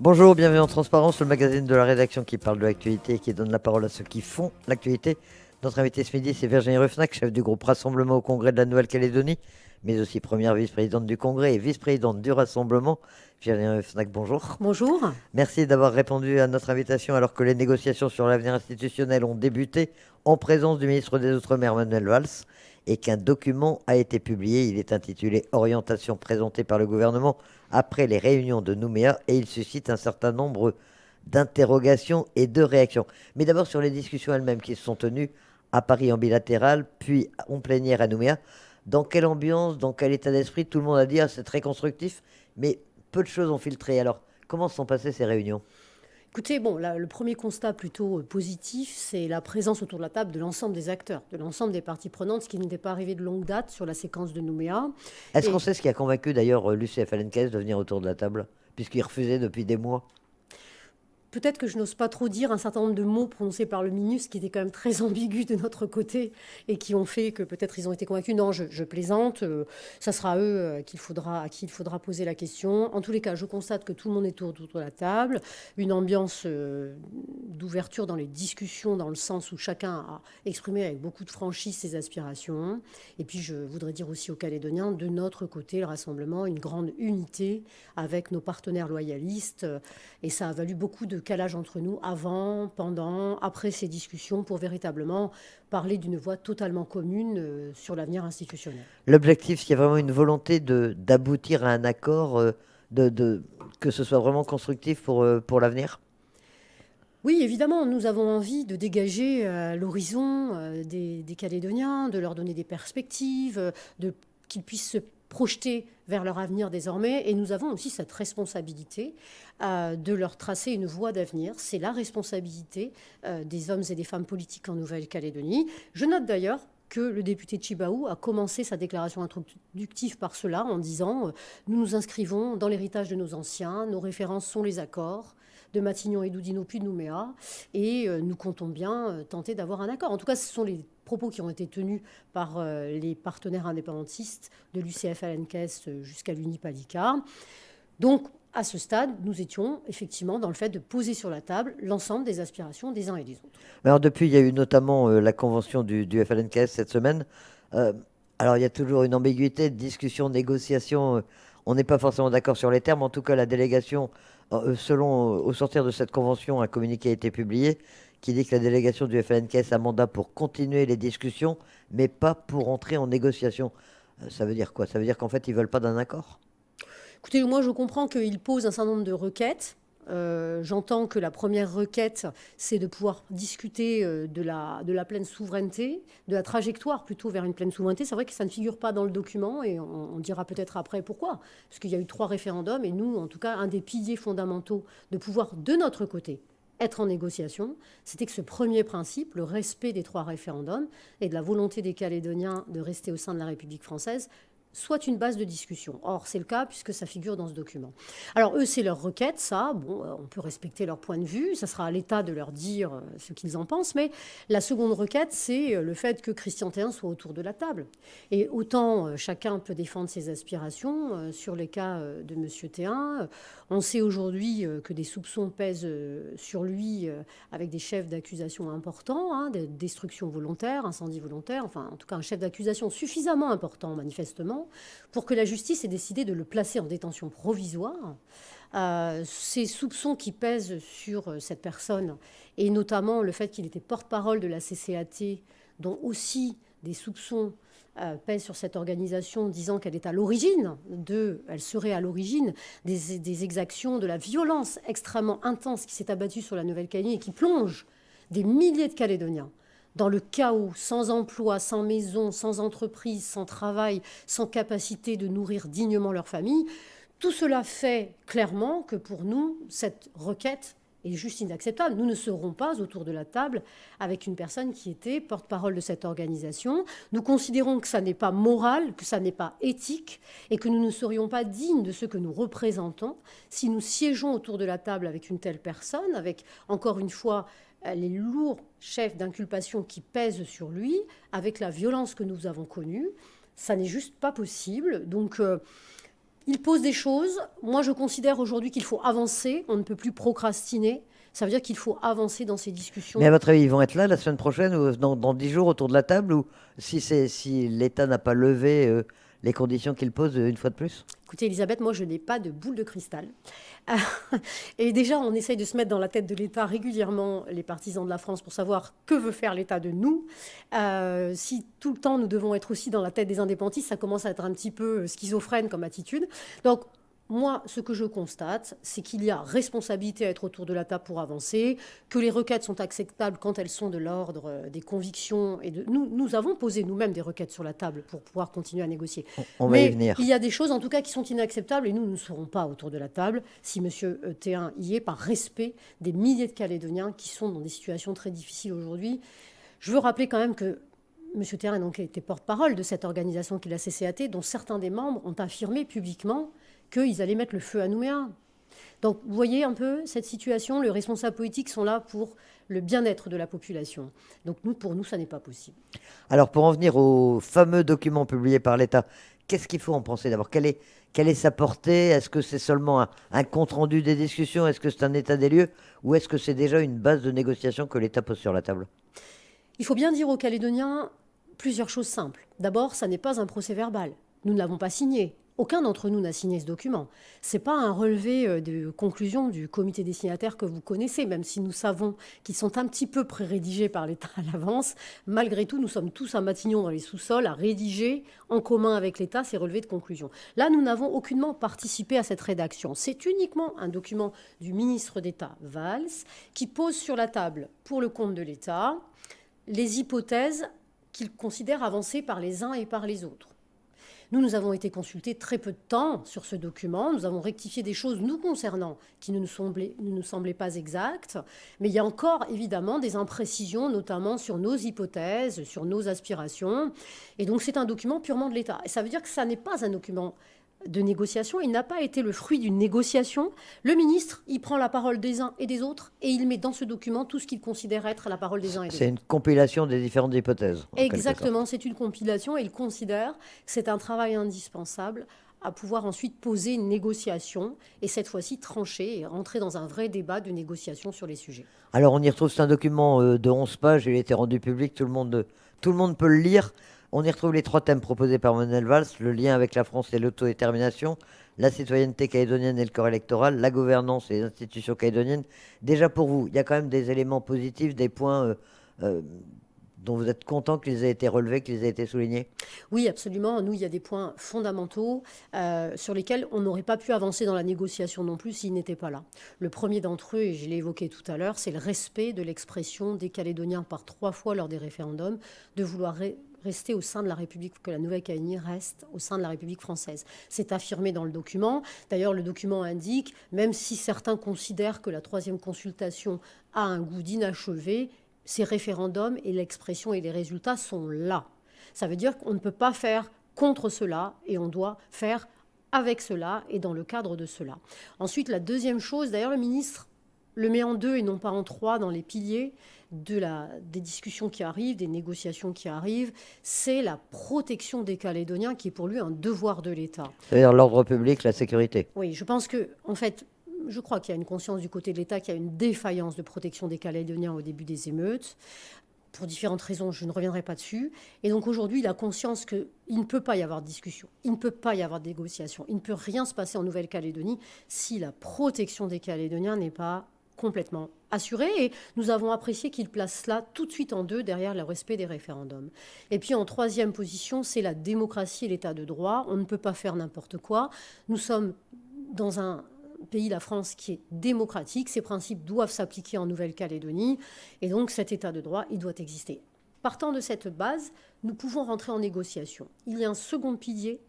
Bonjour, bienvenue en Transparence, le magazine de la rédaction qui parle de l'actualité et qui donne la parole à ceux qui font l'actualité. Notre invité ce midi, c'est Virginie Ruffnac, chef du groupe Rassemblement au Congrès de la Nouvelle-Calédonie, mais aussi première vice-présidente du Congrès et vice-présidente du Rassemblement. Virginie Ruffnac, bonjour. Bonjour. Merci d'avoir répondu à notre invitation alors que les négociations sur l'avenir institutionnel ont débuté en présence du ministre des Outre-mer Manuel Valls et qu'un document a été publié. Il est intitulé Orientation présentée par le gouvernement après les réunions de Nouméa et il suscite un certain nombre d'interrogations et de réactions. Mais d'abord sur les discussions elles-mêmes qui se sont tenues à Paris en bilatéral, puis en plénière à Nouméa. Dans quelle ambiance, dans quel état d'esprit? Tout le monde a dit c'est très constructif, mais peu de choses ont filtré. Alors, comment se sont passées ces réunions? Écoutez, bon, là, le premier constat plutôt positif, c'est la présence autour de la table de l'ensemble des acteurs, de l'ensemble des parties prenantes, ce qui n'était pas arrivé de longue date sur la séquence de Nouméa. Est-ce qu'on Et sait ce qui a convaincu d'ailleurs l'UCF-LNKS de venir autour de la table, puisqu'il refusait depuis des mois? peut-être que je n'ose pas trop dire un certain nombre de mots prononcés par le ministre qui étaient quand même très ambigus de notre côté et qui ont fait que peut-être ils ont été convaincus. Non, je plaisante. Ça sera à eux à qui il faudra poser la question. En tous les cas, je constate que tout le monde est autour de la table. Une ambiance d'ouverture dans les discussions, dans le sens où chacun a exprimé avec beaucoup de franchise ses aspirations. Et puis, je voudrais dire aussi aux Calédoniens, de notre côté, le rassemblement, une grande unité avec nos partenaires loyalistes. Et ça a valu beaucoup de calage entre nous avant, pendant, après ces discussions pour véritablement parler d'une voie totalement commune sur l'avenir institutionnel. L'objectif, il y a vraiment une volonté d'aboutir à un accord, que ce soit vraiment constructif pour l'avenir? Oui, évidemment, nous avons envie de dégager l'horizon des Calédoniens, de leur donner des perspectives, qu'ils puissent se projeter vers leur avenir désormais. Et nous avons aussi cette responsabilité de leur tracer une voie d'avenir. C'est la responsabilité des hommes et des femmes politiques en Nouvelle-Calédonie. Je note d'ailleurs que le député Chibaou a commencé sa déclaration introductive par cela en disant nous nous inscrivons dans l'héritage de nos anciens, nos références sont les accords de Matignon et d'Oudinot puis de Nouméa, et nous comptons bien tenter d'avoir un accord. En tout cas, ce sont les propos qui ont été tenus par les partenaires indépendantistes de l'UCF-LNKS jusqu'à l'Unipalica. Donc, à ce stade, nous étions effectivement dans le fait de poser sur la table l'ensemble des aspirations des uns et des autres. Alors depuis, il y a eu notamment la convention du FLNKS cette semaine. Euh, alors il y a toujours une ambiguïté, discussion, négociation. On n'est pas forcément d'accord sur les termes. En tout cas, la délégation, au sortir de cette convention, un communiqué a été publié qui dit que la délégation du FLNKS a mandat pour continuer les discussions, mais pas pour entrer en négociation. Ça veut dire quoi? Ça veut dire qu'en fait, ils veulent pas d'un accord? Écoutez, moi je comprends qu'il pose un certain nombre de requêtes. J'entends que la première requête, c'est de pouvoir discuter de la pleine souveraineté, de la trajectoire plutôt vers une pleine souveraineté. C'est vrai que ça ne figure pas dans le document et on dira peut-être après pourquoi. Parce qu'il y a eu 3 référendums et nous, en tout cas, un des piliers fondamentaux de pouvoir de notre côté être en négociation, c'était que ce premier principe, le respect des 3 référendums et de la volonté des Calédoniens de rester au sein de la République française, soit une base de discussion. Or, c'est le cas puisque ça figure dans ce document. Alors, eux, c'est leur requête, ça. Bon, on peut respecter leur point de vue. Ça sera à l'État de leur dire ce qu'ils en pensent. Mais la seconde requête, c'est le fait que Christian Théin soit autour de la table. Et autant chacun peut défendre ses aspirations sur les cas de M. Théin. On sait aujourd'hui que des soupçons pèsent sur lui avec des chefs d'accusation importants, hein, de destruction volontaire, incendie volontaire, enfin, en tout cas, un chef d'accusation suffisamment important, manifestement, pour que la justice ait décidé de le placer en détention provisoire. Ces soupçons qui pèsent sur cette personne, et notamment le fait qu'il était porte-parole de la CCAT, dont aussi des soupçons pèsent sur cette organisation, disant qu'elle est à l'origine elle serait à l'origine des exactions, de la violence extrêmement intense qui s'est abattue sur la Nouvelle-Calédonie et qui plonge des milliers de Calédoniens dans le chaos, sans emploi, sans maison, sans entreprise, sans travail, sans capacité de nourrir dignement leur famille. Tout cela fait clairement que pour nous, cette requête est juste inacceptable. Nous ne serons pas autour de la table avec une personne qui était porte-parole de cette organisation. Nous considérons que ça n'est pas moral, que ça n'est pas éthique et que nous ne serions pas dignes de ce que nous représentons si nous siégeons autour de la table avec une telle personne, avec, encore une fois, les lourds chefs d'inculpation qui pèsent sur lui, avec la violence que nous avons connue. Ça n'est juste pas possible. Donc, Il pose des choses. Moi, je considère aujourd'hui qu'il faut avancer. On ne peut plus procrastiner. Ça veut dire qu'il faut avancer dans ces Mais à discussions. votre avis, ils vont être là la semaine prochaine ou dans 10 jours autour de la table ou si l'État n'a pas levé les conditions qu'il pose une fois de plus? Écoutez, Elisabeth, moi, je n'ai pas de boule de cristal. Et déjà, on essaye de se mettre dans la tête de l'État régulièrement, les partisans de la France, pour savoir que veut faire l'État de nous. Si tout le temps, nous devons être aussi dans la tête des indépendantistes, ça commence à être un petit peu schizophrène comme attitude. Donc, moi, ce que je constate, c'est qu'il y a responsabilité à être autour de la table pour avancer, que les requêtes sont acceptables quand elles sont de l'ordre des convictions. Nous avons posé nous-mêmes des requêtes sur la table pour pouvoir continuer à négocier. On va y Mais venir. il y a des choses, en tout cas, qui sont inacceptables et nous ne serons pas autour de la table si M. Théin y est, par respect des milliers de Calédoniens qui sont dans des situations très difficiles aujourd'hui. Je veux rappeler quand même que M. Théin donc, a été porte-parole de cette organisation qui est la CCAT, dont certains des membres ont affirmé publiquement qu'ils allaient mettre le feu à Nouméa. Donc, vous voyez un peu cette situation, les responsables politiques sont là pour le bien-être de la population. Donc, pour nous, ça n'est pas possible. Alors, pour en venir au fameux document publié par l'État, qu'est-ce qu'il faut en penser d'abord? Quelle est sa portée? Est-ce que c'est seulement un compte-rendu des discussions? Est-ce que c'est un état des lieux? Ou est-ce que c'est déjà une base de négociation que l'État pose sur la table? Il faut bien dire aux Calédoniens plusieurs choses simples. D'abord, ça n'est pas un procès-verbal. Nous ne l'avons pas signé. Aucun d'entre nous n'a signé ce document. Ce n'est pas un relevé de conclusion du comité des signataires que vous connaissez, même si nous savons qu'ils sont un petit peu pré-rédigés par l'État à l'avance. Malgré tout, nous sommes tous à Matignon dans les sous-sols à rédiger en commun avec l'État ces relevés de conclusion. Là, nous n'avons aucunement participé à cette rédaction. C'est uniquement un document du ministre d'État Valls qui pose sur la table, pour le compte de l'État, les hypothèses qu'il considère avancées par les uns et par les autres. Nous avons été consultés très peu de temps sur ce document. Nous avons rectifié des choses nous concernant qui ne nous semblaient pas exactes. Mais il y a encore évidemment des imprécisions, notamment sur nos hypothèses, sur nos aspirations. Et donc c'est un document purement de l'État. Et ça veut dire que ça n'est pas un document de négociation, il n'a pas été le fruit d'une négociation. Le ministre, il prend la parole des uns et des autres et il met dans ce document tout ce qu'il considère être la parole des uns et des autres. C'est une compilation des différentes hypothèses. Exactement, c'est une compilation et il considère que c'est un travail indispensable à pouvoir ensuite poser une négociation et cette fois-ci trancher et rentrer dans un vrai débat de négociation sur les sujets. Alors on y retrouve, c'est un document de 11 pages, il a été rendu public, tout le monde peut le lire. On y retrouve les 3 thèmes proposés par Manuel Valls: le lien avec la France et l'autodétermination, la citoyenneté calédonienne et le corps électoral, la gouvernance et les institutions calédoniennes. Déjà pour vous, il y a quand même des éléments positifs, des points dont vous êtes content qu'ils aient été relevés, qu'ils aient été soulignés? Oui, absolument. Nous, il y a des points fondamentaux sur lesquels on n'aurait pas pu avancer dans la négociation non plus s'ils n'étaient pas là. Le premier d'entre eux, et je l'ai évoqué tout à l'heure, c'est le respect de l'expression des Calédoniens par 3 fois lors des référendums de vouloir rester au sein de la République, que la Nouvelle-Calédonie reste au sein de la République française. C'est affirmé dans le document. D'ailleurs, le document indique, même si certains considèrent que la 3e consultation a un goût d'inachevé, ces référendums et l'expression et les résultats sont là. Ça veut dire qu'on ne peut pas faire contre cela et on doit faire avec cela et dans le cadre de cela. Ensuite, la deuxième chose, d'ailleurs le ministre le met en 2 et non pas en 3 dans les piliers des discussions qui arrivent, des négociations qui arrivent, c'est la protection des Calédoniens qui est pour lui un devoir de l'État. C'est-à-dire l'ordre public, la sécurité. Oui, je pense que, en fait, je crois qu'il y a une conscience du côté de l'État qu'il y a une défaillance de protection des Calédoniens au début des émeutes. Pour différentes raisons, je ne reviendrai pas dessus. Et donc aujourd'hui, il a conscience qu'il ne peut pas y avoir de discussion, il ne peut pas y avoir de négociation, il ne peut rien se passer en Nouvelle-Calédonie si la protection des Calédoniens n'est pas complètement assurée. Et nous avons apprécié qu'il place cela tout de suite en 2 derrière le respect des référendums. Et puis en 3e position, c'est la démocratie et l'état de droit. On ne peut pas faire n'importe quoi. Nous sommes dans un pays, la France, qui est démocratique. Ces principes doivent s'appliquer en Nouvelle-Calédonie. Et donc cet état de droit, il doit exister. Partant de cette base, nous pouvons rentrer en négociation. Il y a un second pilier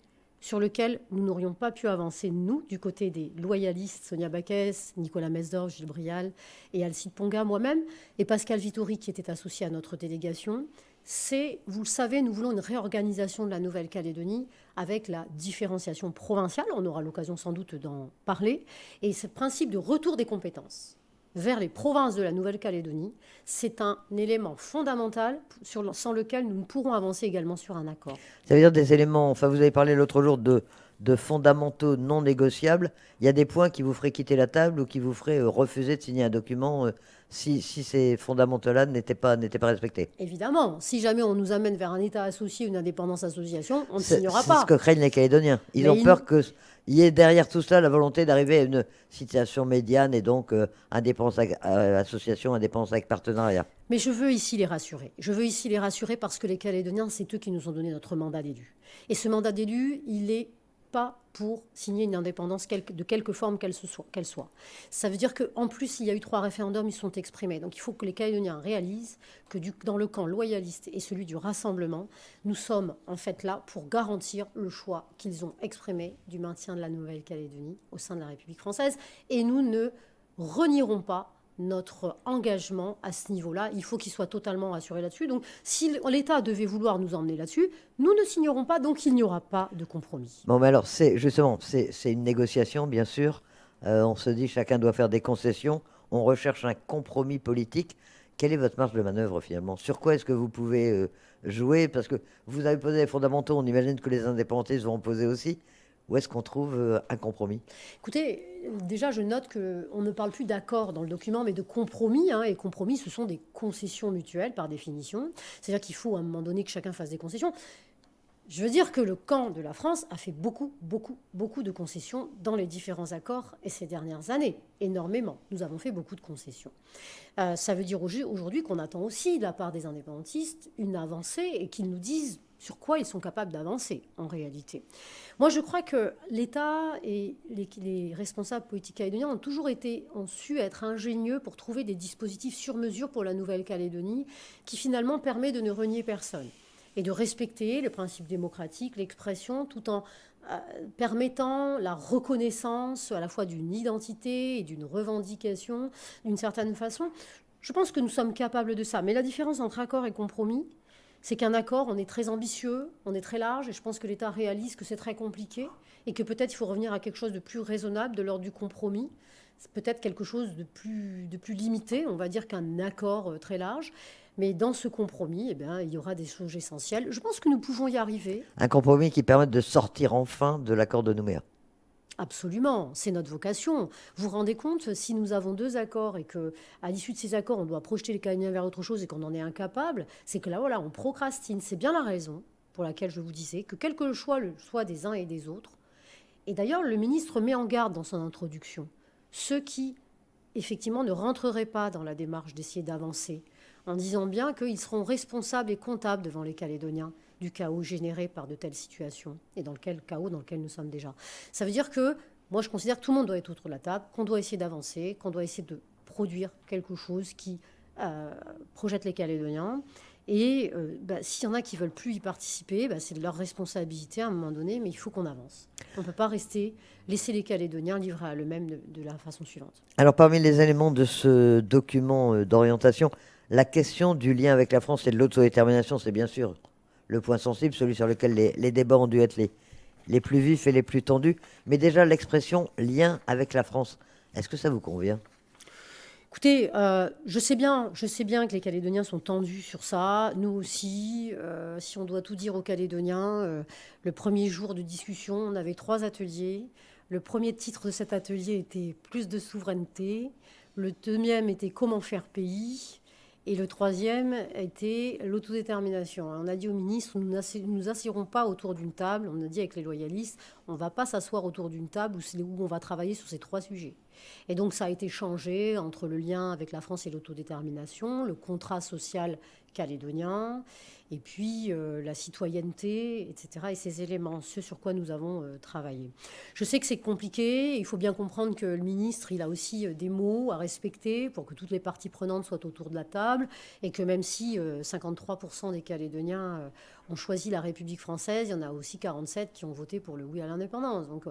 sur lequel nous n'aurions pas pu avancer, nous, du côté des loyalistes, Sonia Baquès, Nicolas Mesdorf, Gilles Brial et Alcide Ponga, moi-même, et Pascal Vittori, qui était associé à notre délégation. C'est, vous le savez, nous voulons une réorganisation de la Nouvelle-Calédonie avec la différenciation provinciale. On aura l'occasion sans doute d'en parler. Et ce principe de retour des compétences vers les provinces de la Nouvelle-Calédonie, c'est un élément fondamental sans lequel nous ne pourrons avancer également sur un accord. Ça veut dire des éléments, enfin vous avez parlé l'autre jour de de fondamentaux non négociables, il y a des points qui vous feraient quitter la table ou qui vous feraient refuser de signer un document si ces fondamentaux-là n'étaient pas respectés. Évidemment, si jamais on nous amène vers un État associé, une indépendance association, on ne C'est signera ce pas. que craignent les Calédoniens. Ils ont Mais peur qu'il y ait derrière tout cela la volonté d'arriver à une situation médiane et donc indépendance association, indépendance avec partenariat. Mais je veux ici les rassurer. Je veux ici les rassurer parce que les Calédoniens, c'est eux qui nous ont donné notre mandat d'élu. Et ce mandat d'élu, il n'est pas pour signer une indépendance de quelque forme qu'elle soit. Ça veut dire qu'en plus, il y a eu 3 référendums, ils sont exprimés. Donc il faut que les Calédoniens réalisent que dans le camp loyaliste et celui du rassemblement, nous sommes en fait là pour garantir le choix qu'ils ont exprimé du maintien de la Nouvelle-Calédonie au sein de la République française. Et nous ne renierons pas notre engagement à ce niveau-là. Il faut qu'il soit totalement assuré là-dessus. Donc, si l'État devait vouloir nous emmener là-dessus, nous ne signerons pas, donc il n'y aura pas de compromis. Bon, mais alors, c'est une négociation, bien sûr. On se dit chacun doit faire des concessions. On recherche un compromis politique. Quelle est votre marge de manœuvre finalement? Sur quoi est-ce que vous pouvez jouer? Parce que vous avez posé les fondamentaux, on imagine que les indépendantistes vont en poser aussi. Où est-ce qu'on trouve un compromis? Écoutez, déjà, je note qu'on ne parle plus d'accord dans le document, mais de compromis. Et compromis, ce sont des concessions mutuelles, par définition. C'est-à-dire qu'il faut, à un moment donné, que chacun fasse des concessions. Je veux dire que le camp de la France a fait beaucoup, beaucoup, beaucoup de concessions dans les différents accords et ces dernières années. Énormément. Nous avons fait beaucoup de concessions. Ça veut dire aujourd'hui qu'on attend aussi, de la part des indépendantistes, une avancée et qu'ils nous disent sur quoi ils sont capables d'avancer, en réalité. Moi, je crois que l'État et les responsables politiques calédoniens ont su être ingénieux pour trouver des dispositifs sur mesure pour la Nouvelle-Calédonie qui, finalement, permet de ne renier personne et de respecter le principe démocratique, l'expression, tout en permettant la reconnaissance à la fois d'une identité et d'une revendication d'une certaine façon. Je pense que nous sommes capables de ça. Mais la différence entre accord et compromis, c'est qu'un accord, on est très ambitieux, on est très large, et je pense que l'État réalise que c'est très compliqué, et que peut-être il faut revenir à quelque chose de plus raisonnable, de l'ordre du compromis. C'est peut-être quelque chose de plus limité, on va dire, qu'un accord très large. Mais dans ce compromis, eh bien, il y aura des choses essentielles. Je pense que nous pouvons y arriver. Un compromis qui permette de sortir enfin de l'accord de Nouméa. Absolument, c'est notre vocation. Vous vous rendez compte, si nous avons 2 accords et que, à l'issue de ces accords, on doit projeter les Calédoniens vers autre chose et qu'on en est incapable, c'est que là, voilà, on procrastine. C'est bien la raison pour laquelle je vous disais que quel que le soit des uns et des autres, et d'ailleurs, le ministre met en garde dans son introduction ceux qui, effectivement, ne rentreraient pas dans la démarche d'essayer d'avancer, en disant bien qu'ils seront responsables et comptables devant les Calédoniens du chaos généré par de telles situations et dans lequel chaos dans lequel nous sommes déjà. Ça veut dire que moi je considère que tout le monde doit être autour de la table, qu'on doit essayer d'avancer, qu'on doit essayer de produire quelque chose qui projette les Calédoniens. Et s'il y en a qui ne veulent plus y participer, c'est de leur responsabilité à un moment donné, mais il faut qu'on avance. On ne peut pas laisser les Calédoniens livrés à eux-mêmes de la façon suivante. Alors parmi les éléments de ce document d'orientation, la question du lien avec la France et de l'autodétermination, c'est bien sûr le point sensible, celui sur lequel les débats ont dû être les plus vifs et les plus tendus. Mais déjà, l'expression lien avec la France, est-ce que ça vous convient? Écoutez, je sais bien que les Calédoniens sont tendus sur ça. Nous aussi, si on doit tout dire aux Calédoniens, le premier jour de discussion, on avait 3 ateliers. Le premier titre de cet atelier était Plus de souveraineté. Le deuxième était Comment faire pays. Et le troisième était l'autodétermination. On a dit au ministre, nous ne nous assirons pas autour d'une table. On a dit avec les loyalistes, on ne va pas s'asseoir autour d'une table où on va travailler sur ces 3 sujets. Et donc ça a été changé entre le lien avec la France et l'autodétermination, le contrat social calédonien, et puis la citoyenneté, etc. Et ces éléments, ce sur quoi nous avons travaillé. Je sais que c'est compliqué, il faut bien comprendre que le ministre, il a aussi des mots à respecter pour que toutes les parties prenantes soient autour de la table, et que même si 53% des Calédoniens ont choisi la République française, il y en a aussi 47 qui ont voté pour le oui à l'indépendance. Donc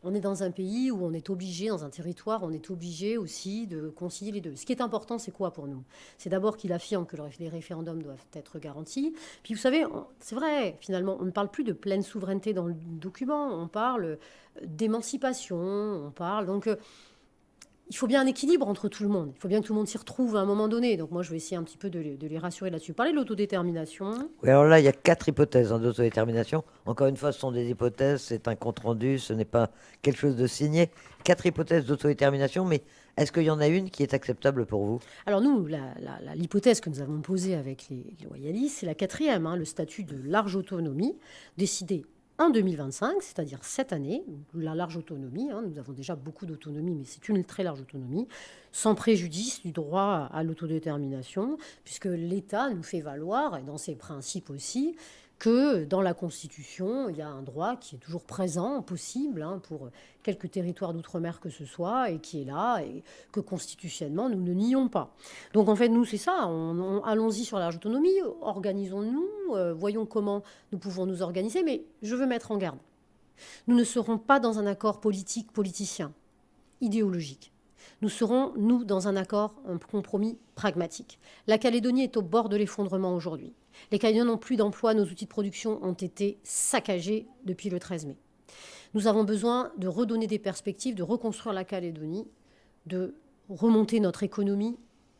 on est dans un pays où on est obligé, dans un territoire, on est obligé aussi de concilier les deux. Ce qui est important, c'est quoi pour nous? C'est d'abord qu'il affirme que les référendums doivent être garantis. Puis vous savez, c'est vrai, finalement, on ne parle plus de pleine souveraineté dans le document, on parle d'émancipation, on parle donc... il faut bien un équilibre entre tout le monde. Il faut bien que tout le monde s'y retrouve à un moment donné. Donc moi, je vais essayer un petit peu de les rassurer là-dessus. Parler de l'autodétermination. Oui, alors là, il y a 4 hypothèses d'autodétermination. Encore une fois, ce sont des hypothèses, c'est un compte-rendu, ce n'est pas quelque chose de signé. 4 hypothèses d'autodétermination, mais est-ce qu'il y en a une qui est acceptable pour vous? Alors nous, l'hypothèse que nous avons posée avec les loyalistes, c'est la quatrième, hein, le statut de large autonomie, décidé en 2025, c'est-à-dire cette année, la large autonomie, hein, nous avons déjà beaucoup d'autonomie, mais c'est une très large autonomie, sans préjudice du droit à l'autodétermination, puisque l'État nous fait valoir, et dans ses principes aussi, que dans la Constitution, il y a un droit qui est toujours présent, possible, hein, pour quelques territoires d'outre-mer que ce soit, et qui est là, et que constitutionnellement, nous ne nions pas. Donc en fait, nous, c'est ça, allons-y sur la large autonomie, organisons-nous, voyons comment nous pouvons nous organiser, mais je veux mettre en garde. Nous ne serons pas dans un accord politicien, idéologique. Nous serons, nous, dans un accord, un compromis pragmatique. La Calédonie est au bord de l'effondrement aujourd'hui. Les Calédoniens n'ont plus d'emploi, nos outils de production ont été saccagés depuis le 13 mai. Nous avons besoin de redonner des perspectives, de reconstruire la Calédonie, de remonter notre économie,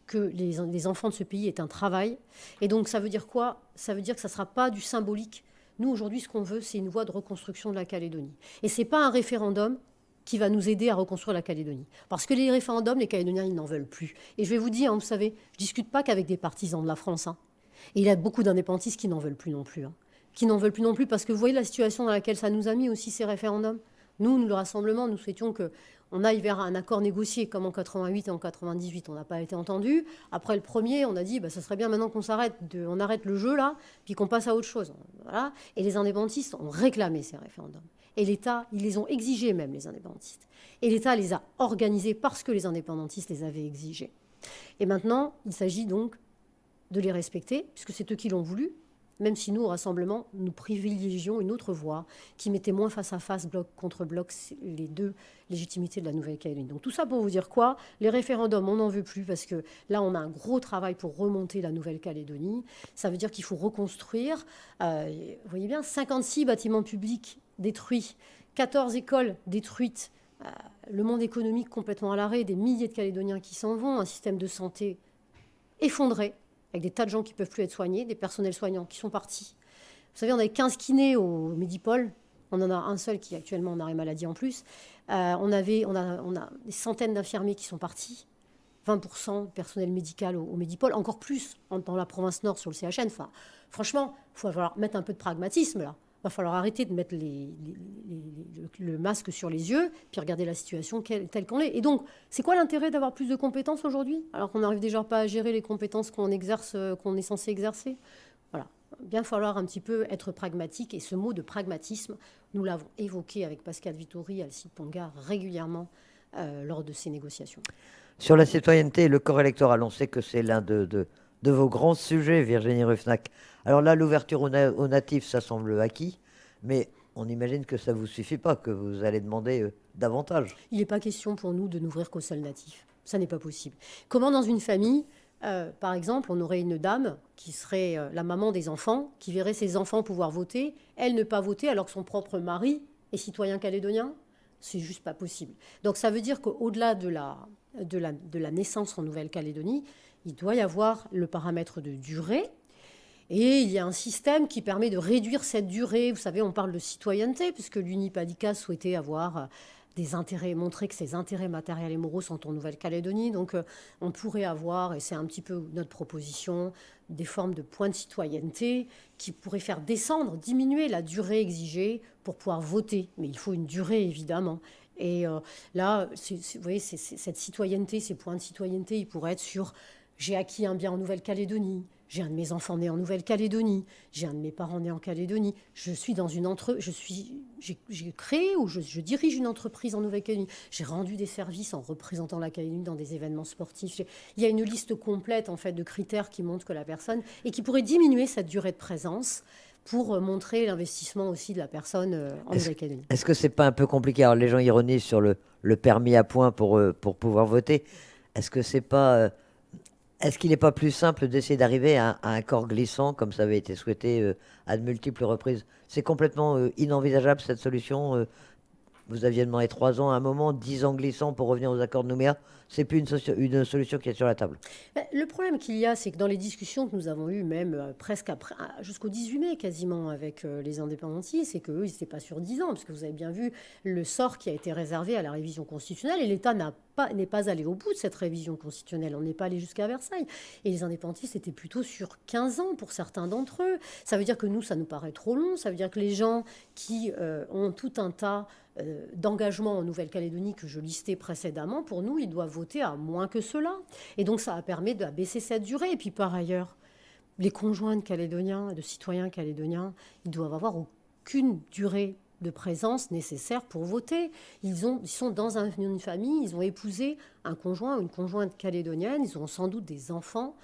que les enfants de ce pays aient un travail. Et donc ça veut dire quoi? Ça veut dire que ça ne sera pas du symbolique. Nous, aujourd'hui, ce qu'on veut, c'est une voie de reconstruction de la Calédonie. Et ce n'est pas un référendum qui va nous aider à reconstruire la Calédonie. Parce que les référendums, les Calédoniens, ils n'en veulent plus. Et je vais vous dire, hein, vous savez, je ne discute pas qu'avec des partisans de la France. Hein. Et il y a beaucoup d'indépendantistes qui n'en veulent plus non plus. Hein. Qui n'en veulent plus non plus parce que vous voyez la situation dans laquelle ça nous a mis aussi, ces référendums. Nous, le Rassemblement, nous souhaitions qu'on aille vers un accord négocié comme en 88 et en 98. On n'a pas été entendu. Après le premier, on a dit ça serait bien maintenant qu'on on arrête le jeu là, puis qu'on passe à autre chose. Voilà. Et les indépendantistes ont réclamé ces référendums. Et l'État, ils les ont exigés même, les indépendantistes. Et l'État les a organisés parce que les indépendantistes les avaient exigés. Et maintenant, il s'agit donc de les respecter, puisque c'est eux qui l'ont voulu, même si nous, au Rassemblement, nous privilégions une autre voie qui mettait moins face à face, bloc contre bloc, les deux légitimités de la Nouvelle-Calédonie. Donc tout ça pour vous dire quoi? Les référendums, on n'en veut plus parce que là, on a un gros travail pour remonter la Nouvelle-Calédonie. Ça veut dire qu'il faut reconstruire. Vous voyez bien, 56 bâtiments publics détruits, 14 écoles détruites, le monde économique complètement à l'arrêt, des milliers de Calédoniens qui s'en vont, un système de santé effondré, avec des tas de gens qui ne peuvent plus être soignés, des personnels soignants qui sont partis. Vous savez, on avait 15 kinés au Medipôle. On en a un seul qui actuellement en arrêt maladie en plus. On a des centaines d'infirmiers qui sont partis. 20% de personnel médical au Medipôle. Encore plus dans la province nord sur le CHN. Enfin, franchement, il va falloir mettre un peu de pragmatisme là. Il va falloir arrêter de mettre le masque sur les yeux, puis regarder la situation telle qu'on est. Et donc, c'est quoi l'intérêt d'avoir plus de compétences aujourd'hui, alors qu'on n'arrive déjà pas à gérer les compétences qu'on est censé exercer? Voilà. Bien falloir un petit peu être pragmatique. Et ce mot de pragmatisme, nous l'avons évoqué avec Pascal Vittori et Alcide Ponga régulièrement lors de ces négociations. Sur la citoyenneté et le corps électoral, on sait que c'est l'un de vos grands sujets, Virginie Ruffnac. Alors là, l'ouverture aux natifs, ça semble acquis, mais on imagine que ça ne vous suffit pas, que vous allez demander davantage. Il n'est pas question pour nous de n'ouvrir qu'aux seuls natifs. Ça n'est pas possible. Comment dans une famille, par exemple, on aurait une dame qui serait la maman des enfants, qui verrait ses enfants pouvoir voter, elle ne pas voter alors que son propre mari est citoyen calédonien? C'est juste pas possible. Donc ça veut dire qu'au-delà de la naissance en Nouvelle-Calédonie, il doit y avoir le paramètre de durée. Et il y a un système qui permet de réduire cette durée. Vous savez, on parle de citoyenneté, puisque l'UNIPADICA souhaitait avoir des intérêts, montrer que ses intérêts matériels et moraux sont en Nouvelle-Calédonie. Donc, on pourrait avoir, et c'est un petit peu notre proposition, des formes de points de citoyenneté qui pourraient faire descendre, diminuer la durée exigée pour pouvoir voter. Mais il faut une durée, évidemment. Et là, vous voyez, cette citoyenneté, ces points de citoyenneté, ils pourraient être sur « j'ai acquis un bien en Nouvelle-Calédonie ». J'ai un de mes enfants nés en Nouvelle-Calédonie. J'ai un de mes parents nés en Calédonie. Je suis dans une j'ai créé ou je dirige une entreprise en Nouvelle-Calédonie. J'ai rendu des services en représentant la Calédonie dans des événements sportifs. Il y a une liste complète en fait de critères qui montrent que la personne et qui pourrait diminuer cette durée de présence pour montrer l'investissement aussi de la personne en Nouvelle-Calédonie. Est-ce que c'est pas un peu compliqué? Alors les gens ironisent sur le permis à points pour pouvoir voter. Est-ce que c'est pas Est-ce qu'il n'est pas plus simple d'essayer d'arriver à un corps glissant, comme ça avait été souhaité à de multiples reprises? C'est complètement inenvisageable, cette solution vous aviez demandé 3 ans à un moment, 10 ans glissants pour revenir aux accords de Nouméa. C'est plus une solution qui est sur la table. Le problème qu'il y a, c'est que dans les discussions que nous avons eues, même presque après, jusqu'au 18 mai quasiment avec les indépendantistes, c'est qu'eux, ils n'étaient pas sur 10 ans, parce que vous avez bien vu le sort qui a été réservé à la révision constitutionnelle, et l'État n'est pas allé au bout de cette révision constitutionnelle. On n'est pas allé jusqu'à Versailles. Et les indépendantistes étaient plutôt sur 15 ans pour certains d'entre eux. Ça veut dire que nous, ça nous paraît trop long. Ça veut dire que les gens qui ont tout un tas d'engagement en Nouvelle-Calédonie que je listais précédemment, pour nous, ils doivent voter à moins que cela. Et donc, ça a permis d'abaisser cette durée. Et puis, par ailleurs, les conjoints de Calédoniens, de citoyens calédoniens, ils doivent avoir aucune durée de présence nécessaire pour voter. Ils sont dans une famille, ils ont épousé un conjoint ou une conjointe calédonienne, ils ont sans doute des enfants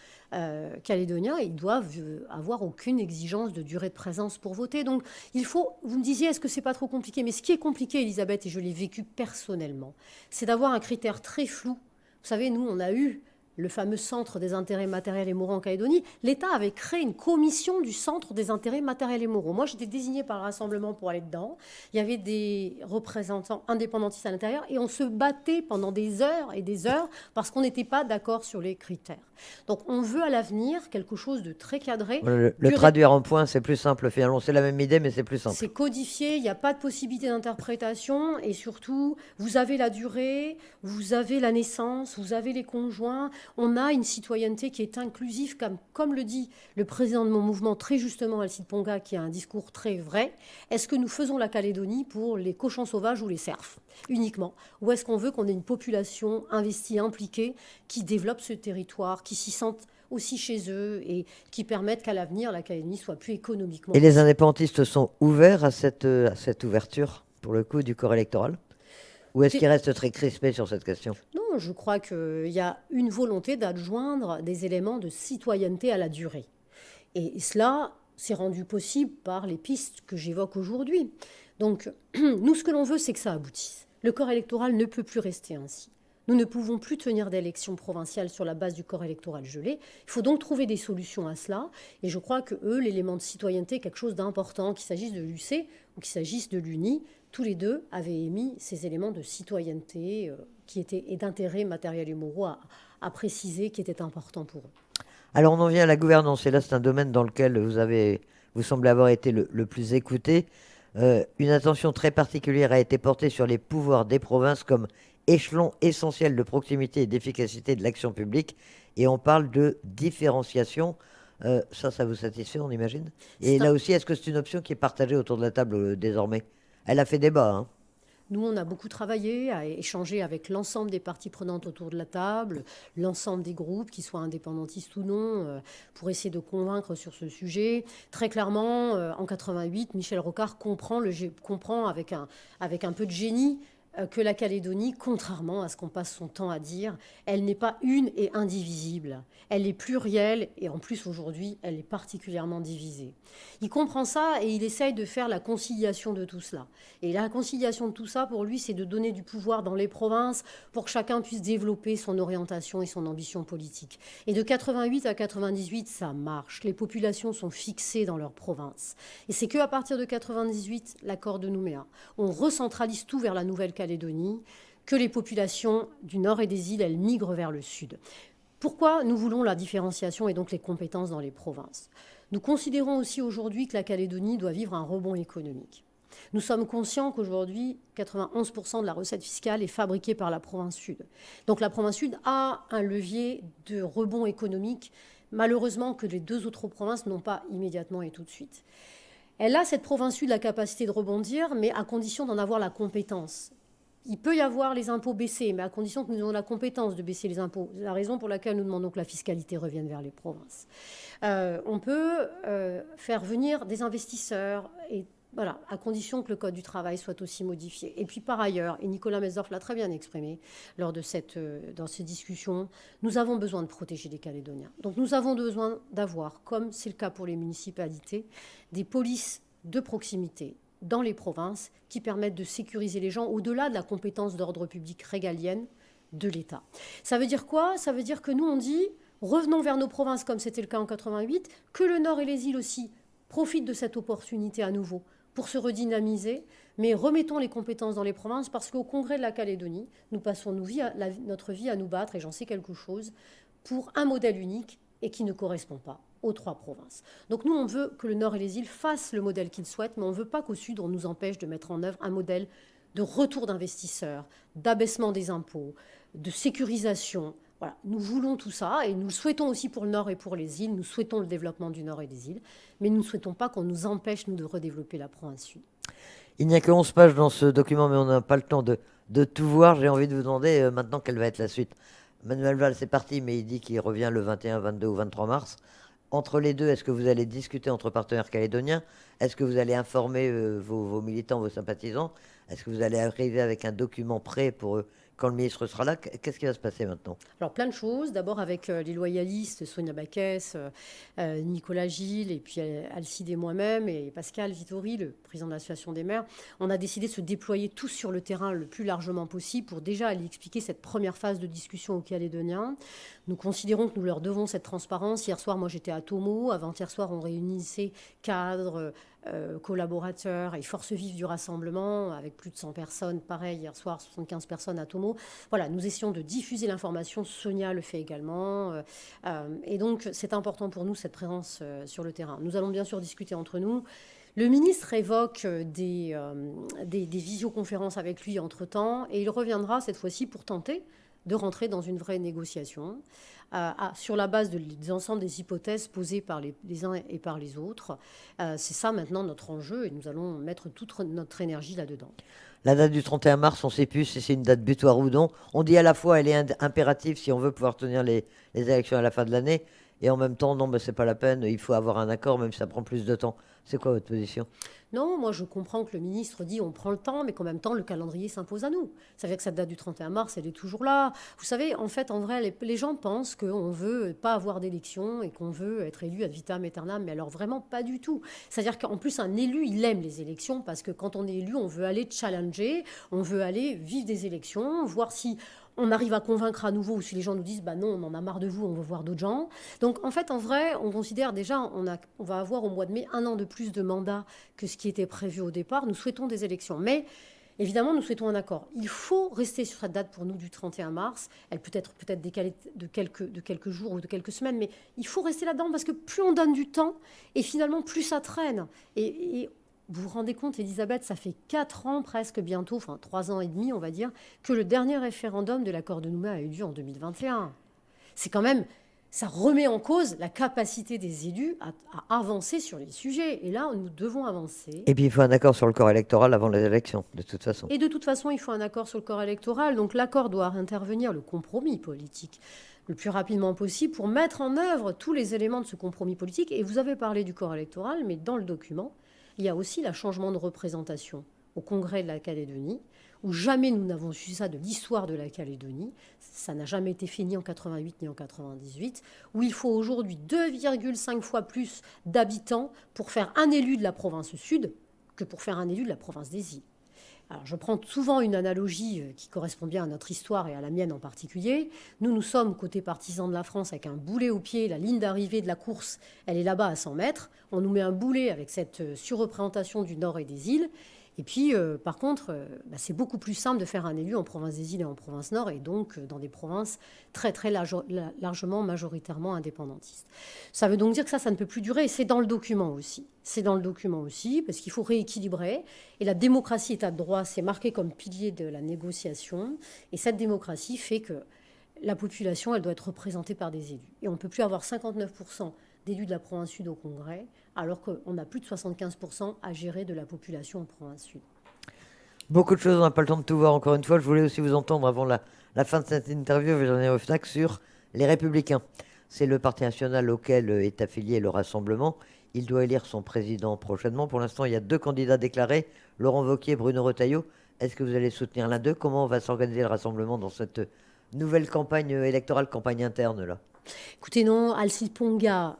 calédoniens et ils doivent avoir aucune exigence de durée de présence pour voter. Donc il faut, vous me disiez, est-ce que c'est pas trop compliqué? Mais ce qui est compliqué, Elisabeth, et je l'ai vécu personnellement, c'est d'avoir un critère très flou. Vous savez, nous, on a eu le fameux centre des intérêts matériels et moraux en Calédonie. L'État avait créé une commission du centre des intérêts matériels et moraux. Moi, j'étais désignée par le Rassemblement pour aller dedans. Il y avait des représentants indépendantistes à l'intérieur et on se battait pendant des heures et des heures parce qu'on n'était pas d'accord sur les critères. Donc, on veut à l'avenir quelque chose de très cadré. Le traduire en points, c'est plus simple finalement. C'est la même idée, mais c'est plus simple. C'est codifié, il n'y a pas de possibilité d'interprétation et surtout, vous avez la durée, vous avez la naissance, vous avez les conjoints. On a une citoyenneté qui est inclusive, comme le dit le président de mon mouvement très justement, Alcide Ponga, qui a un discours très vrai. Est-ce que nous faisons la Calédonie pour les cochons sauvages ou les cerfs uniquement? Ou est-ce qu'on veut qu'on ait une population investie, impliquée, qui développe ce territoire, qui s'y sente aussi chez eux et qui permettent qu'à l'avenir, la Calédonie soit plus économiquement... Et les indépendantistes sont ouverts à cette ouverture, pour le coup, du corps électoral? Ou est-ce qu'ils restent très crispés sur cette question? Non, je crois qu'il y a une volonté d'adjoindre des éléments de citoyenneté à la durée. Et cela s'est rendu possible par les pistes que j'évoque aujourd'hui. Donc, nous, ce que l'on veut, c'est que ça aboutisse. Le corps électoral ne peut plus rester ainsi. Nous ne pouvons plus tenir d'élections provinciales sur la base du corps électoral gelé. Il faut donc trouver des solutions à cela. Et je crois que eux, l'élément de citoyenneté est quelque chose d'important, qu'il s'agisse de l'UC ou qu'il s'agisse de l'UNI. Tous les deux avaient émis ces éléments de citoyenneté et d'intérêt matériel et moraux à préciser qui étaient importants pour eux. Alors on en vient à la gouvernance. Et là, c'est un domaine dans lequel vous semblez avoir été le plus écouté. Une attention très particulière a été portée sur les pouvoirs des provinces comme échelon essentiel de proximité et d'efficacité de l'action publique. Et on parle de différenciation. Ça vous satisfait, on imagine? Et là aussi, est-ce que c'est une option qui est partagée autour de la table désormais? Elle a fait débat, hein. Nous, on a beaucoup travaillé, à échanger avec l'ensemble des parties prenantes autour de la table, l'ensemble des groupes, qu'ils soient indépendantistes ou non, pour essayer de convaincre sur ce sujet. Très clairement, en 88, Michel Rocard comprend avec un peu de génie que la Calédonie, contrairement à ce qu'on passe son temps à dire, elle n'est pas une et indivisible. Elle est plurielle et en plus aujourd'hui, elle est particulièrement divisée. Il comprend ça et il essaye de faire la conciliation de tout cela. Et la conciliation de tout ça, pour lui, c'est de donner du pouvoir dans les provinces pour que chacun puisse développer son orientation et son ambition politique. Et de 88 à 98, ça marche. Les populations sont fixées dans leur province. Et c'est qu'à partir de 98, l'accord de Nouméa, on recentralise tout vers la Nouvelle-Calédonie, que les populations du nord et des îles, elles migrent vers le sud. Pourquoi nous voulons la différenciation et donc les compétences dans les provinces? Nous considérons aussi aujourd'hui que la Calédonie doit vivre un rebond économique. Nous sommes conscients qu'aujourd'hui, 91% de la recette fiscale est fabriquée par la province sud. Donc la province sud a un levier de rebond économique, malheureusement que les deux autres provinces n'ont pas immédiatement et tout de suite. Elle a, cette province sud, la capacité de rebondir, mais à condition d'en avoir la compétence. Il peut y avoir les impôts baissés, mais à condition que nous ayons la compétence de baisser les impôts. C'est la raison pour laquelle nous demandons que la fiscalité revienne vers les provinces. On peut faire venir des investisseurs, et voilà, à condition que le Code du travail soit aussi modifié. Et puis par ailleurs, et Nicolas Mesdorf l'a très bien exprimé dans ces discussions, nous avons besoin de protéger les Calédoniens. Donc nous avons besoin d'avoir, comme c'est le cas pour les municipalités, des polices de proximité dans les provinces qui permettent de sécuriser les gens au-delà de la compétence d'ordre public régalienne de l'État. Ça veut dire quoi? Ça veut dire que nous, on dit, revenons vers nos provinces comme c'était le cas en 88, que le Nord et les îles aussi profitent de cette opportunité à nouveau pour se redynamiser, mais remettons les compétences dans les provinces parce qu'au Congrès de la Calédonie, nous passons notre vie à nous battre, et j'en sais quelque chose, pour un modèle unique et qui ne correspond pas aux 3 provinces. Donc nous, on veut que le Nord et les îles fassent le modèle qu'ils souhaitent, mais on ne veut pas qu'au Sud, on nous empêche de mettre en œuvre un modèle de retour d'investisseurs, d'abaissement des impôts, de sécurisation. Voilà, nous voulons tout ça et nous le souhaitons aussi pour le Nord et pour les îles. Nous souhaitons le développement du Nord et des îles, mais nous ne souhaitons pas qu'on nous empêche, nous, de redévelopper la province Sud. Il n'y a que 11 pages dans ce document, mais on n'a pas le temps de tout voir. J'ai envie de vous demander maintenant quelle va être la suite. Manuel Valls est parti, mais il dit qu'il revient le 21, 22 ou 23 mars. Entre les deux, est-ce que vous allez discuter entre partenaires calédoniens? Est-ce que vous allez informer vos militants, vos sympathisants? Est-ce que vous allez arriver avec un document prêt pour eux quand le ministre sera là? Qu'est-ce qui va se passer maintenant? Alors plein de choses. D'abord avec les loyalistes, Sonia Baquès, Nicolas Gilles, et puis Alcide et moi-même, et Pascal Vittori, le président de l'association des maires, on a décidé de se déployer tous sur le terrain le plus largement possible pour déjà aller expliquer cette première phase de discussion aux Calédoniens. Nous considérons que nous leur devons cette transparence. Hier soir, moi j'étais à Tomo. Avant-hier soir, on réunissait cadres, collaborateurs et forces vives du rassemblement avec plus de 100 personnes. Pareil, hier soir, 75 personnes à Tomo. Voilà, nous essayons de diffuser l'information. Sonia le fait également. Et donc, c'est important pour nous, cette présence sur le terrain. Nous allons bien sûr discuter entre nous. Le ministre évoque des visioconférences avec lui entre-temps et il reviendra cette fois-ci pour tenter de rentrer dans une vraie négociation sur la base des ensembles des hypothèses posées par les uns et par les autres. C'est ça maintenant notre enjeu et nous allons mettre toute notre énergie là-dedans. La date du 31 mars, on ne sait plus si c'est une date butoir ou non. On dit à la fois elle est impérative si on veut pouvoir tenir les élections à la fin de l'année, et en même temps, non, ce n'est pas la peine, il faut avoir un accord, même si ça prend plus de temps. C'est quoi votre position? Non, moi je comprends que le ministre dit on prend le temps, mais qu'en même temps le calendrier s'impose à nous. Ça veut dire que cette date du 31 mars, elle est toujours là. Vous savez, en fait, en vrai, les gens pensent qu'on ne veut pas avoir d'élection et qu'on veut être élu ad vitam aeternam, mais alors vraiment pas du tout. C'est-à-dire qu'en plus, un élu, il aime les élections parce que quand on est élu, on veut aller challenger, on veut aller vivre des élections, voir si on arrive à convaincre à nouveau ou si les gens nous disent bah non, on en a marre de vous, on veut voir d'autres gens. Donc en fait, en vrai, on considère déjà, on va avoir au mois de mai 1 an de plus de mandat que ce qui était prévu au départ. Nous souhaitons des élections. Mais évidemment, nous souhaitons un accord. Il faut rester sur cette date pour nous du 31 mars. Elle peut être décalée de quelques jours ou de quelques semaines, mais il faut rester là-dedans parce que plus on donne du temps et finalement plus ça traîne. Et vous vous rendez compte, Elisabeth, ça fait 4 ans presque bientôt, enfin 3 ans et demi, on va dire, que le dernier référendum de l'accord de Nouméa a eu lieu en 2021. C'est quand même, ça remet en cause la capacité des élus à avancer sur les sujets. Et là, nous devons avancer. Et puis il faut un accord sur le corps électoral avant les élections, de toute façon. Et de toute façon, il faut un accord sur le corps électoral. Donc l'accord doit intervenir, le compromis politique, le plus rapidement possible pour mettre en œuvre tous les éléments de ce compromis politique. Et vous avez parlé du corps électoral, mais dans le document, il y a aussi le changement de représentation au Congrès de la Calédonie, où jamais nous n'avons su ça de l'histoire de la Calédonie. Ça n'a jamais été fait ni en 88 ni en 98, où il faut aujourd'hui 2,5 fois plus d'habitants pour faire un élu de la province sud que pour faire un élu de la province des îles. Alors, je prends souvent une analogie qui correspond bien à notre histoire et à la mienne en particulier. Nous sommes côté partisans de la France avec un boulet au pied. La ligne d'arrivée de la course, elle est là-bas à 100 mètres. On nous met un boulet avec cette surreprésentation du nord et des îles. Et puis, par contre, c'est beaucoup plus simple de faire un élu en province des îles et en province nord, et donc dans des provinces très, très largement, majoritairement indépendantistes. Ça veut donc dire que ça ne peut plus durer, et c'est dans le document aussi. C'est dans le document aussi, parce qu'il faut rééquilibrer. Et la démocratie état de droit, c'est marqué comme pilier de la négociation. Et cette démocratie fait que la population, elle doit être représentée par des élus. Et on ne peut plus avoir 59% d'élus de la province sud au Congrès, alors qu'on a plus de 75% à gérer de la population en province sud. Beaucoup de choses, on n'a pas le temps de tout voir encore une fois. Je voulais aussi vous entendre avant la fin de cette interview, Virginie Rouffenac, sur les Républicains. C'est le parti national auquel est affilié le Rassemblement. Il doit élire son président prochainement. Pour l'instant, il y a 2 candidats déclarés, Laurent Wauquiez et Bruno Retailleau. Est-ce que vous allez soutenir l'un d'eux? Comment va s'organiser le Rassemblement dans cette nouvelle campagne électorale, campagne interne là? Écoutez, non, Alcide Ponga,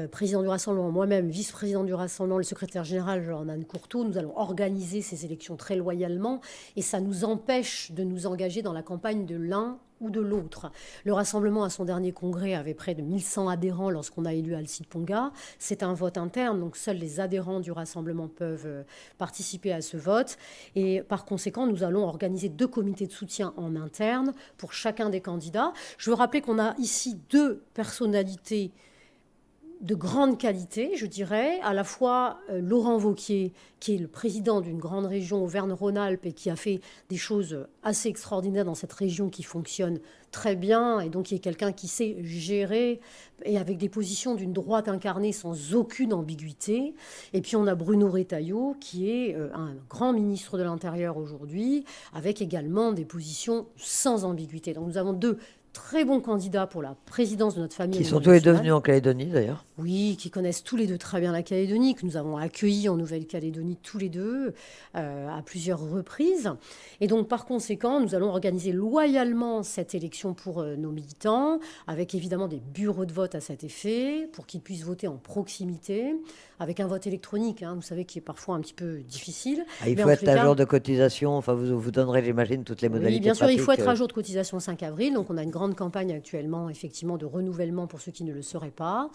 président du Rassemblement, moi-même, vice-président du Rassemblement, le secrétaire général Jean-Anne Courteau, nous allons organiser ces élections très loyalement et ça nous empêche de nous engager dans la campagne de l'un ou de l'autre. Le Rassemblement, à son dernier congrès, avait près de 1100 adhérents lorsqu'on a élu Alcide Ponga. C'est un vote interne, donc seuls les adhérents du Rassemblement peuvent participer à ce vote. Et par conséquent, nous allons organiser 2 comités de soutien en interne pour chacun des candidats. Je veux rappeler qu'on a ici 2 personnalités de grande qualité, je dirais, à la fois Laurent Wauquiez, qui est le président d'une grande région Auvergne-Rhône-Alpes et qui a fait des choses assez extraordinaires dans cette région qui fonctionne très bien, et donc qui est quelqu'un qui sait gérer, et avec des positions d'une droite incarnée sans aucune ambiguïté. Et puis on a Bruno Retailleau, qui est un grand ministre de l'Intérieur aujourd'hui, avec également des positions sans ambiguïté. Donc nous avons 2 très bons candidats pour la présidence de notre famille. Qui sont tous les deux venus en Calédonie, d'ailleurs. Oui, qui connaissent tous les 2 très bien la Calédonie, que nous avons accueillis en Nouvelle-Calédonie tous les 2 à plusieurs reprises. Et donc, par conséquent, nous allons organiser loyalement cette élection pour nos militants, avec évidemment des bureaux de vote à cet effet, pour qu'ils puissent voter en proximité, avec un vote électronique, vous savez, qui est parfois un petit peu difficile. Ah, il faut être à jour de cotisation, enfin vous donnerez, j'imagine, toutes les modalités. Oui, bien sûr, il faut être à jour de cotisation le 5 avril, donc on a une grande campagne actuellement, effectivement, de renouvellement pour ceux qui ne le seraient pas.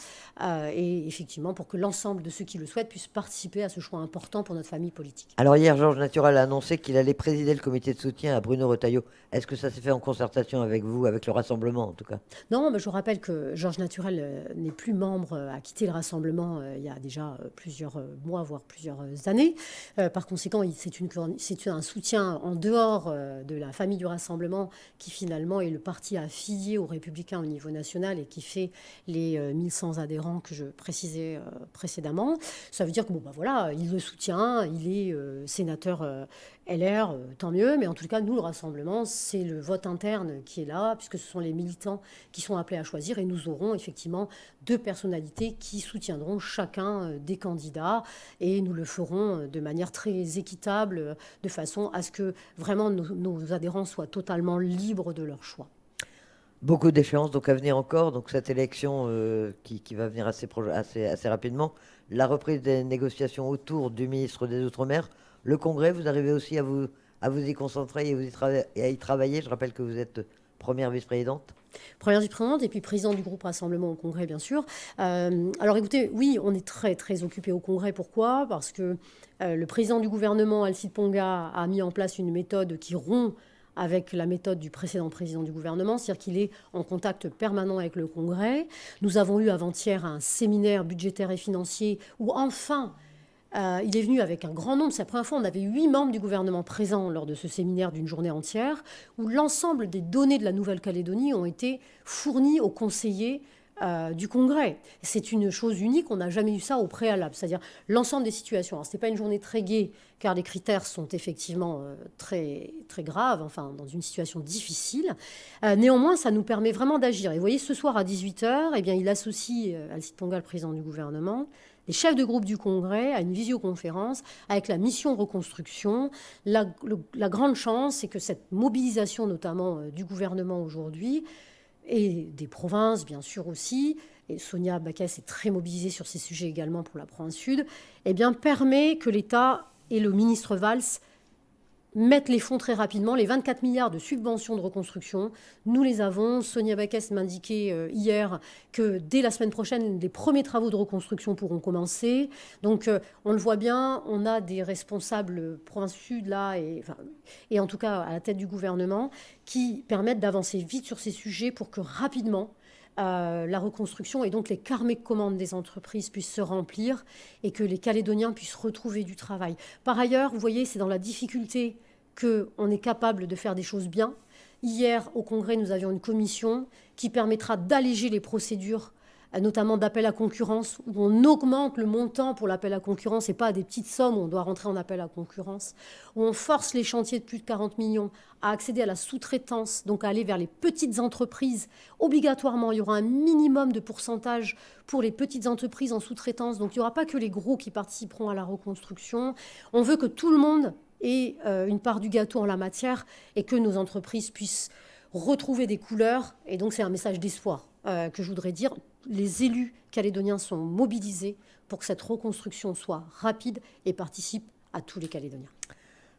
Et effectivement pour que l'ensemble de ceux qui le souhaitent puissent participer à ce choix important pour notre famille politique. Alors hier, Georges Naturel a annoncé qu'il allait présider le comité de soutien à Bruno Retailleau. Est-ce que ça s'est fait en concertation avec vous, avec le Rassemblement en tout cas? Non, mais je rappelle que Georges Naturel n'est plus membre, a quitté le Rassemblement il y a déjà plusieurs mois, voire plusieurs années. Par conséquent, c'est un soutien en dehors de la famille du Rassemblement qui finalement est le parti affilié aux Républicains au niveau national et qui fait les 1100 adhérents que je précisais précédemment. Ça veut dire que voilà, il le soutient, il est sénateur LR, tant mieux, mais en tout cas, nous, le Rassemblement, c'est le vote interne qui est là, puisque ce sont les militants qui sont appelés à choisir, et nous aurons effectivement 2 personnalités qui soutiendront chacun des candidats, et nous le ferons de manière très équitable, de façon à ce que vraiment nos adhérents soient totalement libres de leur choix. Beaucoup d'échéances donc à venir encore, donc cette élection qui va venir assez rapidement, la reprise des négociations autour du ministre des Outre-mer, le Congrès, vous arrivez aussi à vous y concentrer et à y travailler. Je rappelle que vous êtes première vice-présidente. Première vice-présidente et puis présidente du groupe Rassemblement au Congrès, bien sûr. Alors écoutez, oui, on est très très occupé au Congrès. Pourquoi ? Parce que le président du gouvernement, Alcide Ponga, a mis en place une méthode qui rompt avec la méthode du précédent président du gouvernement, c'est-à-dire qu'il est en contact permanent avec le Congrès. Nous avons eu avant-hier un séminaire budgétaire et financier où enfin il est venu avec un grand nombre. C'est la première fois, on avait 8 membres du gouvernement présents lors de ce séminaire d'une journée entière, où l'ensemble des données de la Nouvelle-Calédonie ont été fournies aux conseillers du Congrès. C'est une chose unique, on n'a jamais eu ça au préalable, c'est-à-dire l'ensemble des situations. Alors, ce n'était pas une journée très gaie, car les critères sont effectivement très, très graves, enfin, dans une situation difficile. Néanmoins, ça nous permet vraiment d'agir. Et vous voyez, ce soir à 18h, eh bien, il associe Alcide Ponga, le président du gouvernement, les chefs de groupe du Congrès à une visioconférence avec la mission reconstruction. La grande chance, c'est que cette mobilisation, notamment du gouvernement aujourd'hui, et des provinces, bien sûr aussi, et Sonia Backès est très mobilisée sur ces sujets également pour la province sud, eh bien, permet que l'État et le ministre Valls mettent les fonds très rapidement. Les 24 milliards de subventions de reconstruction, nous les avons. Sonia Backès m'indiquait hier que dès la semaine prochaine, les premiers travaux de reconstruction pourront commencer. Donc, on le voit bien, on a des responsables province sud là, et en tout cas à la tête du gouvernement, qui permettent d'avancer vite sur ces sujets pour que rapidement, la reconstruction et donc les carnets de commandes des entreprises puissent se remplir et que les Calédoniens puissent retrouver du travail. Par ailleurs, vous voyez, c'est dans la difficulté qu'on est capable de faire des choses bien. Hier, au Congrès, nous avions une commission qui permettra d'alléger les procédures, notamment d'appel à concurrence, où on augmente le montant pour l'appel à concurrence et pas à des petites sommes où on doit rentrer en appel à concurrence, où on force les chantiers de plus de 40 millions à accéder à la sous-traitance, donc à aller vers les petites entreprises. Obligatoirement, il y aura un minimum de pourcentage pour les petites entreprises en sous-traitance, donc il n'y aura pas que les gros qui participeront à la reconstruction. On veut que tout le monde ait une part du gâteau en la matière et que nos entreprises puissent retrouver des couleurs. Et donc c'est un message d'espoir que je voudrais dire. Les élus calédoniens sont mobilisés pour que cette reconstruction soit rapide et participe à tous les Calédoniens.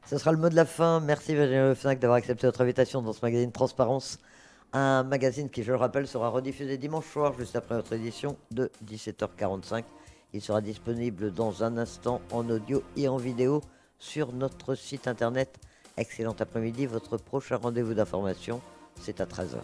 Ce sera le mot de la fin. Merci Virginie Le Fnac d'avoir accepté notre invitation dans ce magazine Transparence Un magazine qui, je le rappelle, sera rediffusé dimanche soir, juste après notre édition de 17h45. Il sera disponible dans un instant en audio et en vidéo sur notre site internet. Excellent après-midi. Votre prochain rendez-vous d'information, c'est à 13h.